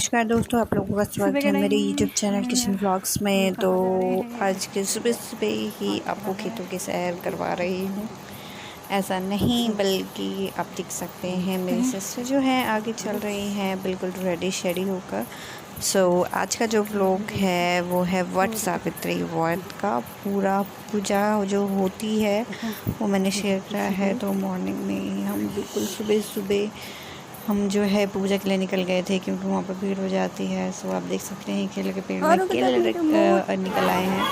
नमस्कार दोस्तों, आप लोगों का स्वागत है मेरे YouTube चैनल किचन व्लॉग्स में। तो आज के सुबह सुबह ही आपको खेतों की सैर करवा रही हूँ। ऐसा नहीं बल्कि आप देख सकते हैं मेरी सिस्टर जो है आगे चल रही हैं बिल्कुल रेडी शेडी होकर। आज का जो व्लॉग है वो है वट सावित्री व्रत का पूरा पूजा जो होती है वो मैंने शेयर करा है। तो मॉर्निंग में हम बिल्कुल सुबह सुबह हम जो है पूजा के लिए निकल गए थे क्योंकि वहाँ पर भीड़ हो जाती है। आप देख सकते हैं केले के पेड़ में केले निकल आए हैं।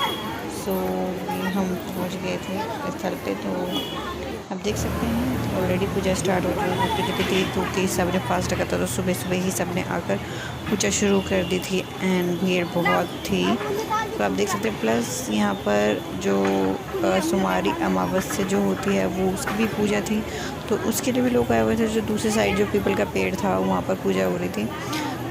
हम पहुँच गए थे स्थल पे। तो आप देख सकते हैं ऑलरेडी पूजा स्टार्ट हो गई है क्योंकि सबने फास्ट रखा था। तो सुबह सुबह ही सबने आकर पूजा शुरू कर दी थी एंड भीड़ बहुत थी। तो आप देख सकते हैं प्लस यहाँ पर जो सुमारी अमावस्या जो होती है वो उसकी भी पूजा थी। तो उसके लिए भी लोग आए हुए थे। जो दूसरी साइड जो पीपल का पेड़ था वहाँ पर पूजा हो रही थी।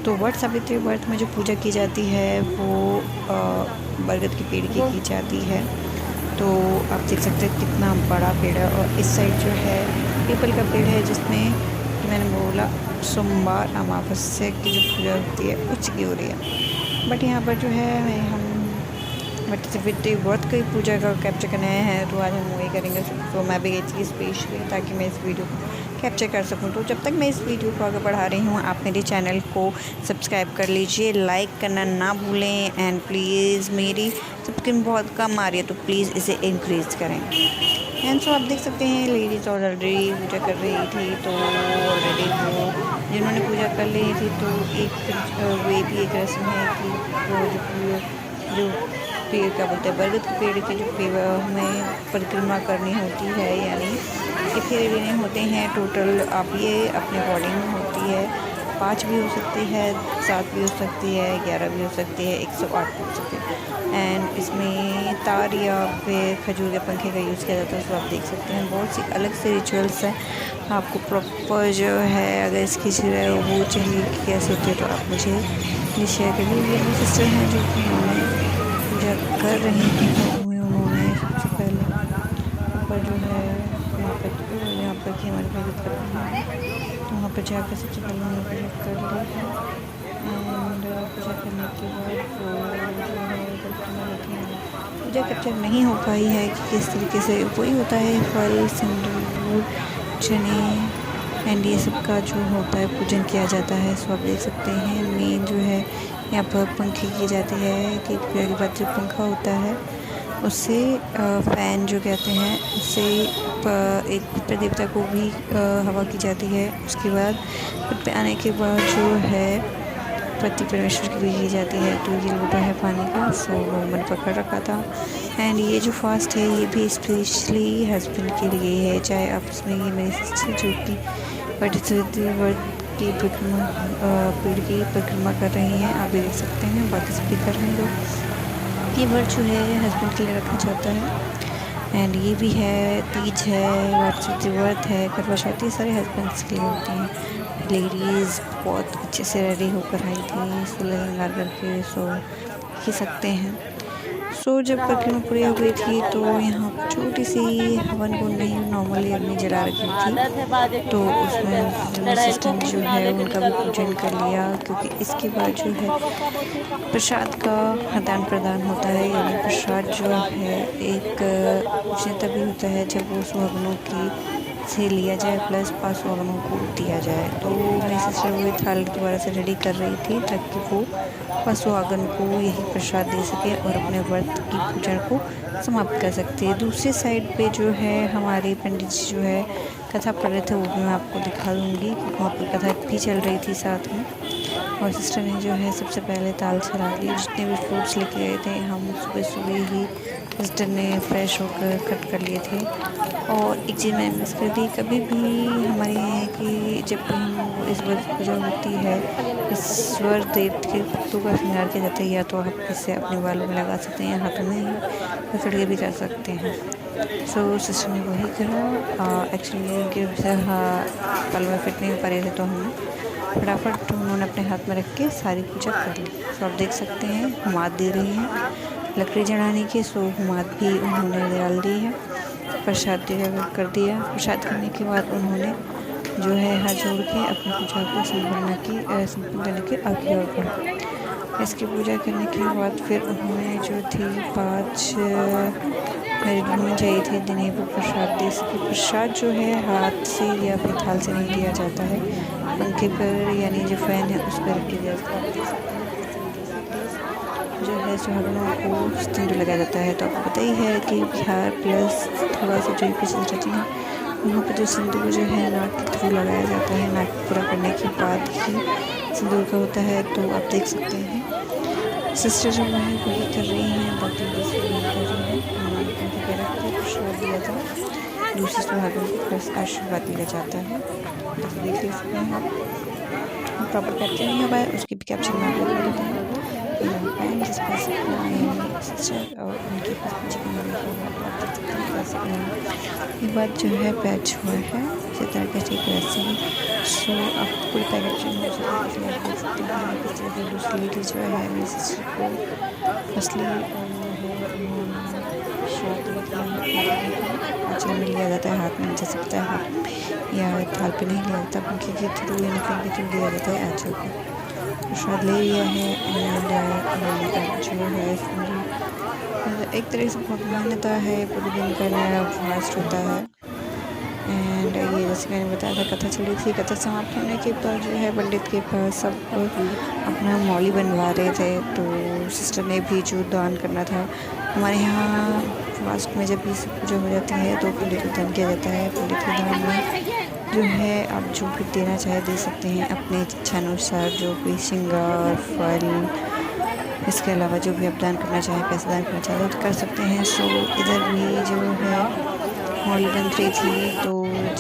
तो वट सावित्री व्रत में जो पूजा की जाती है वो बरगद के पेड़ की जाती है। तो आप देख सकते हैं कितना बड़ा पेड़ है। और इस साइड जो है पीपल का पेड़ है जिसमें मैंने बोला सोमवार अमावस्या की जो पूजा होती है उसकी हो रही है। बट यहाँ पर जो है हम वट सावित्री व्रत की पूजा का कैप्चर करना है तो आज हम वही करेंगे। तो मैं भी गई थी स्पेशली ताकि मैं इस वीडियो को कैप्चर कर सकूं। तो जब तक मैं इस वीडियो को आगे बढ़ा रही हूँ आप मेरे चैनल को सब्सक्राइब कर लीजिए, लाइक करना ना भूलें एंड प्लीज़ मेरी सब्सक्राइब बहुत कम आ रही है तो प्लीज़ इसे इंक्रीज़ करें। एंड आप देख सकते हैं लेडीज़ ऑलरेडी पूजा कर रही थी। तो ऑलरेडी वो जिन्होंने पूजा कर ली थी तो एक वे भी एक रस्म है कि वो जो पेड़ क्या बोलते हैं बरगद के पेड़ के जो पेड़ हमें परिक्रमा करनी होती है, यानी कि फेरे भी नहीं होते हैं टोटल। आप ये अपने अकॉर्डिंग होती है 5 भी हो सकती है, 7 भी हो सकती है, 11 भी हो सकती है, 108 भी हो सकती है। एंड इसमें तार या फिर खजूर के पंखे का यूज़ किया जाता है। आप देख सकते हैं बहुत सी अलग से रिचुअल्स हैं। आपको प्रॉपर जो है अगर इसकी वो चाहिए कि कैसे होती है तो आप मुझे शेयर करिए। ये मेरी सिस्टर हैं जो कि उन्होंने पूजा कर रही थी। तो उन्होंने सबसे पहले पर जो है यहाँ पर कि हमारी भगत कर रही है तो वहाँ पर जाकर सबसे पहले उन्होंने पूजा कर ली है। एंड पूजा करने के बाद वो जो है पूजा कैप्चर नहीं हो पाई है कि किस तरीके से वही होता है फल सिंदूर चने एंड ये सब का जो होता है पूजन किया जाता है। आप देख सकते हैं मेन जो है यहाँ पर पंखे की जाती है कि पूजा के बाद जो पंखा होता है उससे फ़ैन जो कहते हैं उससे एक पितृ देवता को भी हवा की जाती है। उसके बाद खुद पे आने के बाद जो है पति परमेश्वर की भी की जाती है। तो ये लोटा है पानी का। वो मैंने पकड़ रखा था। एंड ये जो फास्ट है ये भी स्पेशली हस्बैंड के लिए है। चाहे आप उसमें ये मेरी सिस्टर जो कि वट सावित्री व्रत की परिक्रमा पेड़ की परिक्रमा कर रही हैं आप भी देख सकते हैं, बाकी सभी कर रहे हैं लोग। ये व्रत जो है हस्बैंड के लिए रखा जाता है। एंड ये भी है तीज है, वट सावित्री व्रत है, करवा चौथ, ये सारे हस्बैंड्स के लिए होते हैं। लेडीज़ बहुत अच्छे से रेडी होकर आई थी सुलह श्रृंगार करके। देख सकते हैं। जब परिक्रमा पूरी हो गई थी तो यहाँ पर छोटी सी हवन कुंड नहीं नॉर्मली अग्नि जला रखी थी। तो उसमें सिस्टम जो है उनका भी पूजन कर लिया क्योंकि इसके बाद जो है प्रसाद का आदान प्रदान होता है। यानी प्रसाद जो है एक पूजन तभी होता है जब वो सुहागनों की से लिया जाए प्लस 5 सुहागनों को दिया जाए। तो मेरी सिस्टर वो थाली दोबारा से रेडी कर रही थी ताकि वो 5 सुहागन को यही प्रसाद दे सके और अपने व्रत की पूजा को समाप्त कर सकते हैं। दूसरी साइड पे जो है हमारे पंडित जी जो है कथा पढ़ रहे थे वो भी मैं आपको दिखा दूँगी क्योंकि वहाँ पर कथा भी चल रही थी साथ में। और सिस्टर ने जो है सबसे पहले ताल चढ़ा दी। जितने भी फ्रूट्स लेके गए थे हम सुबह सुबह ही सिस्टर ने फ्रेश होकर कट कर लिए थे। और एक चीज़ मैंने मिस कर दी, कभी भी हमारे यहाँ है कि जब भी हम इस व्रत पूजा होती है ईश्वर देव के पत्तों का श्रृंगार किया जाता है या तो आप इसे अपने बालों में लगा सकते हैं या हाथों में पकड़ के भी कर सकते हैं। सिस्टर ने वही करा। एक्चुअली उनके बालों में फिट नहीं हो पा रहे थे तो हमने फटाफट उन्होंने अपने हाथ में रख के सारी पूजा कर ली। आप देख सकते हैं हुमाद दे रही हैं लकड़ी जलाने की। हुमाद भी उन्होंने डाल दी है। प्रसाद कर दिया। प्रसाद करने के बाद उन्होंने जो है हाथ जोड़ के अपनी पूजा को संपन्न करने के आगे और बढ़ा। इसकी पूजा करने के बाद फिर उन्होंने जो थी 5 मिनट चाहिए थे देने पर प्रसाद दे सके। प्रसाद जो है हाथ से या फिर थाल से नहीं दिया जाता है, पंखे पर यानी जो फैन है उस पर रख दिया जाता है। जो है सुहागनों को सिंदूर लगाया जाता है। तो आपको पता ही है कि बिहार प्लस थोड़ा सा जो पीछे रहती है वहाँ पर जो सिंदूर जो है नाक के थ्रू लगाया जाता है। नाक पूरा करने के बाद ही सिंदूर का होता है। तो आप देख सकते हैं सिस्टर जो है वही कर रही हैं, बाकी दूसरी जो है प्रसाद दिया था, दूसरे सुहागन को प्लस आशीर्वाद दिया जाता है। तो देख सकते हैं आप प्रॉपर कैप्चर नहीं हुआ है, उसकी भी कैप्चर में आप लोग देते हैं जिस पर सिस्टर और उनके ये बात जो है पैच हुआ है इसी तरह का ठीक वैसे ही। सो आप पूरी पैकेट देख सकते हैं किस तरह की दूसरी लेडी जो है मेरी सिस्टर को असली आंचल में लिया जाता है, हाथ में जैसे पता है हाथ या थाल पे नहीं लिया जाता, पंखे के थ्रू या निकल के थ्रू लिया जाता है आंचल पे। प्रसाद ले लिया है एंड जो है एक तरह से बहुत मान्यता है, पूरे दिन का नया फास्ट होता है। एंड ये जैसे मैंने बताया था कथा चली थी, कथा समाप्त होने के बाद जो है पंडित के पास सब अपना मौली बनवा रहे थे। तो सिस्टर ने भी जो दान करना था, हमारे यहाँ फास्ट में जब भी पूजा हो जाती है तो पंडित को दान किया जाता है। पंडित के दान में जो है आप जो भी देना चाहे दे सकते हैं अपने इच्छानुसार, जो भी श्रृंगार फल, इसके अलावा जो भी आप दान करना चाहें, पैसा दान करना चाहें तो कर सकते हैं। सो इधर भी जो है मौली बन रही थी, तो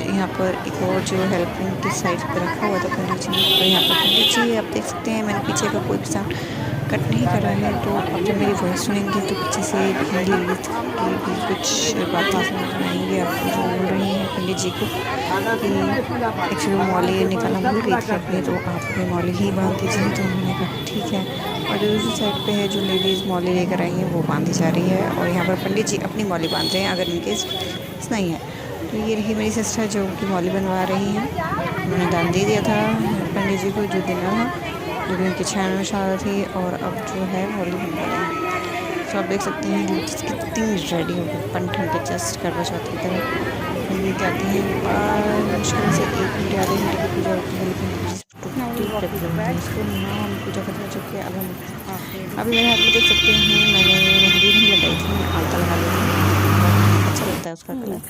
यहाँ पर एक और जो हेल्पिंग की साइड पर रखा हुआ था पंडित जी। तो यहाँ पर पंडित जी आप देख सकते हैं मैंने पीछे का कोई भी साउंड कट नहीं करा है। तो आप जब मेरी वॉइस सुनेंगे तो पीछे से भी कुछ बातें समझ में आएंगी। आप जो बोल रही हैं पंडित जी को कि एक्चुअली मौली निकालना भूल गई थी अपनी, तो आप मौली ही बांध दीजिए। तो उन्होंने कहा ठीक है। और जो दूसरी साइड पे है जो लेडीज़ मौली लेकर आई हैं वो बांधी जा रही है, और यहाँ पर पंडित जी अपनी मौली बांध रहे हैं अगर इनकेस नहीं है। तो ये रही मेरी सिस्टर जो कि मौली बनवा रही हैं। उन्होंने दान दे दिया था पंडित जी को जो देना था, जो भी उनकी इच्छा अनुसार थी, और अब जो है मौली बनवा रहे हैं। तो आप देख सकते हैं कितनी रेडी हो गई पंठन पे जस्ट करवा चौथ की तरह ये कहते हैं। मुश्किल से 1 घंटे आधे घंटे की पूजा होती है, लेकिन इसको हम पूजा करने चुके हैं। अब अभी मेरे हाथ में देख सकते हैं मैंने मेहंदी नहीं लगाई थी, मैं आलता लगा ली थी। अच्छा लगता है उसका कलर,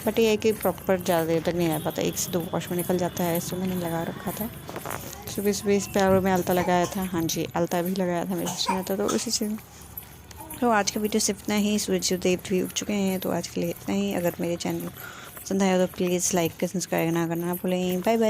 बट ये है कि प्रॉपर ज़्यादा देर तक नहीं आ पाता, 1 से 2 वॉश में निकल जाता है। इसको मैंने लगा रखा था सुबह सुबह, इस पैरों में आलता लगाया था। हाँ जी, आलता भी लगाया था मेरे सिस्टर ने, तो इसी से। तो आज का वीडियो सिर्फ इतना ही। सूरज देव भी उग चुके हैं, तो आज के लिए इतना ही। अगर मेरे चैनल पसंद आया तो प्लीज़ लाइक सब्सक्राइब ना करना भूलें। Bye bye.